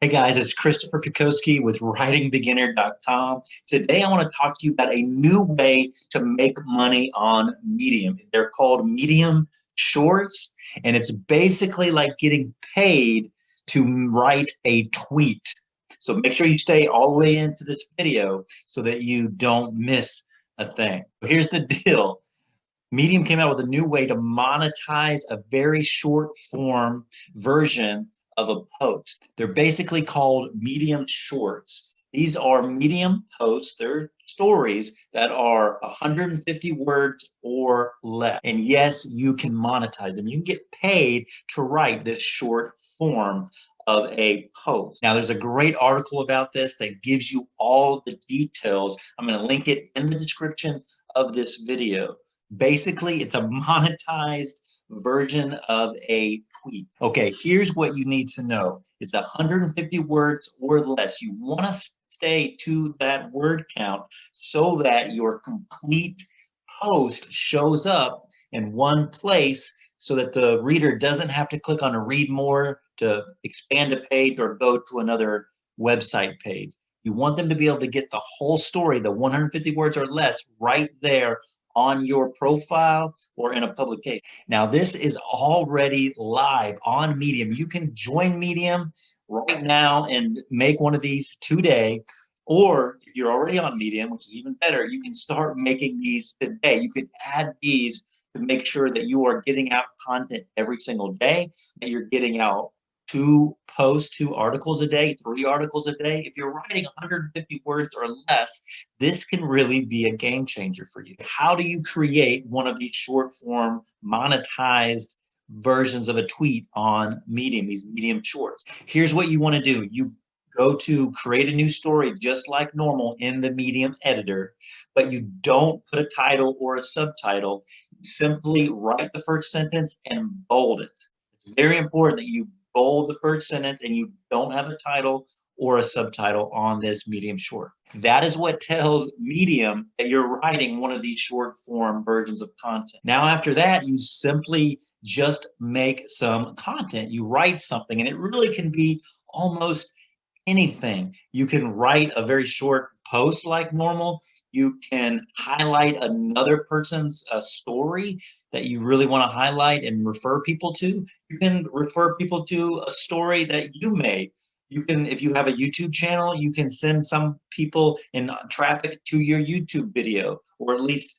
Hey guys, it's Christopher Kokoski with WritingBeginner.com. Today I want to talk to you about a new way to make money on Medium. They're called Medium Shorts, and it's basically like getting paid to write a tweet. So make sure you stay all the way into this video so that you don't miss a thing. Here's the deal. Medium came out with a new way to monetize a very short form version of a post. They're basically called Medium Shorts. These are Medium posts, they're stories that are 150 words or less. And yes, you can monetize them. You can get paid to write this short form of a post. Now, there's a great article about this that gives you all the details. I'm going to link it in the description of this video. Basically, it's a monetized version of a tweet. Okay, here's what you need to know. It's 150 words or less. You want to stay to that word count so that your complete post shows up in one place so that the reader doesn't have to click on a read more to expand a page or go to another website page. You want them to be able to get the whole story, the 150 words or less, right there on your profile or in a publication. Now, this is already live on Medium. You can join Medium right now and make one of these today. Or if you're already on Medium, which is even better, you can start making these today. You can add these to make sure that you are getting out content every single day, that you're getting out 2 posts, 2 articles a day, 3 articles a day. If you're writing 150 words or less, this can really be a game changer for you. How do you create one of these short form monetized versions of a tweet on Medium, these Medium shorts? Here's what you want to do. You go to create a new story just like normal in the Medium editor, but you don't put a title or a subtitle. You simply write the first sentence and bold it. It's very important that you bold the first sentence and you don't have a title or a subtitle on this Medium short. That is what tells Medium that you're writing one of these short form versions of content. Now, after that, you simply just make some content. You write something, and it really can be almost anything. You can write a very short post like normal. You can highlight another person's story that you really want to highlight and refer people to. You can refer people to a story that you made. You can, if you have a YouTube channel, you can send some people in traffic to your YouTube video, or at least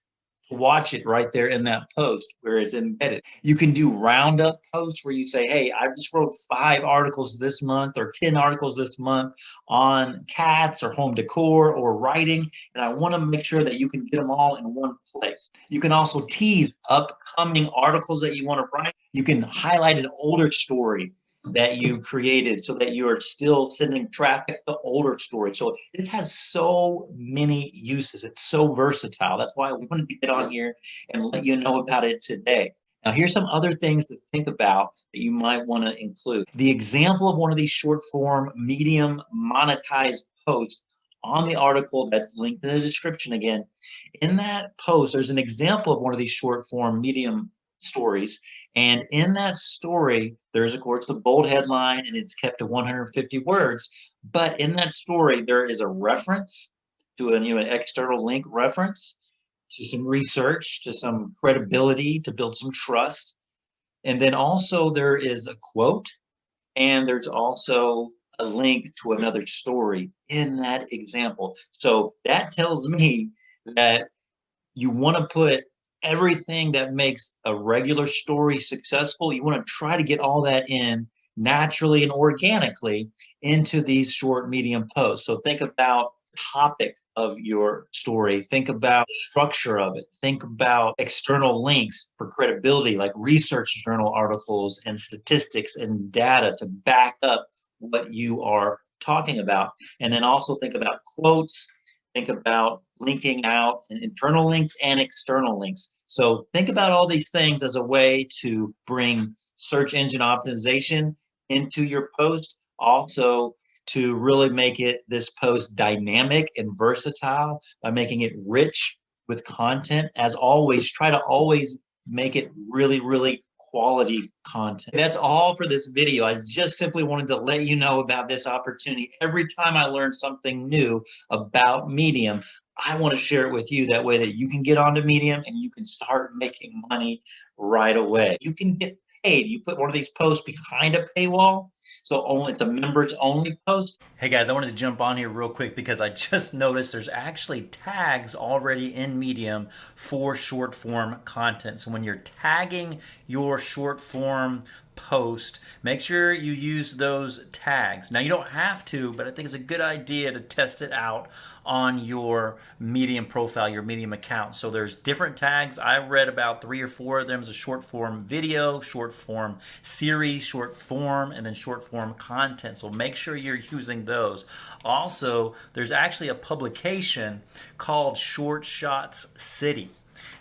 watch it right there in that post where it's embedded. You can do roundup posts where you say, hey, I just wrote 5 articles this month or 10 articles this month on cats or home decor or writing, and I want to make sure that you can get them all in one place. You can also tease upcoming articles that you want to write. You can highlight an older story that you created so that you're still sending traffic to older stories. So it has so many uses. It's so versatile. That's why we wanted to get on here and let you know about it today. Now, here's some other things to think about that you might want to include. The example of one of these short form Medium monetized posts on the article that's linked in the description again. In that post, there's an example of one of these short form Medium stories. And in that story, there's, of course, the bold headline, and it's kept to 150 words. But in that story, there is a reference to an external link reference, to some research, to some credibility, to build some trust. And then also there is a quote, and there's also a link to another story in that example. So that tells me that you want to put everything that makes a regular story successful. You want to try to get all that in naturally and organically into these short Medium posts. So think about topic of your story, think about structure of it, think about external links for credibility, like research journal articles and statistics and data to back up what you are talking about. And then also think about quotes, think about linking out and internal links and external links. So think about all these things as a way to bring search engine optimization into your post. Also, to really make this post dynamic and versatile by making it rich with content. As always, try to always make it really, really quality content. That's all for this video. I just simply wanted to let you know about this opportunity. Every time I learn something new about Medium, I want to share it with you, that way that you can get onto Medium and you can start making money right away. You can get paid. You put one of these posts behind a paywall, so only it's a members only post. Hey guys, I wanted to jump on here real quick because I just noticed there's actually tags already in Medium for short form content. So when you're tagging your short form post, make sure you use those tags. Now you don't have to, but I think it's a good idea to test it out on your Medium profile, your Medium account. So there's different tags. I read about 3 or 4 of them. There's a short form video, short form series, short form, and then short form content. So make sure you're using those. Also, there's actually a publication called Short Shots City,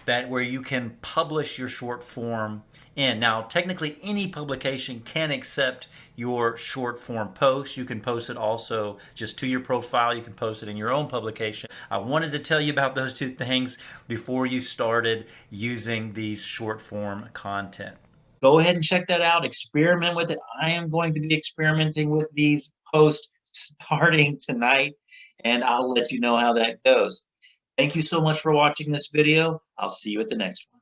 that where you can publish your short form in. Now, technically, any publication can accept your short form post. You can post it also just to your profile. You can post it in your own publication. I wanted to tell you about those 2 things before you started using these short form content. Go ahead and check that out. Experiment with it. I am going to be experimenting with these posts starting tonight, and I'll let you know how that goes. Thank you so much for watching this video. I'll see you at the next one.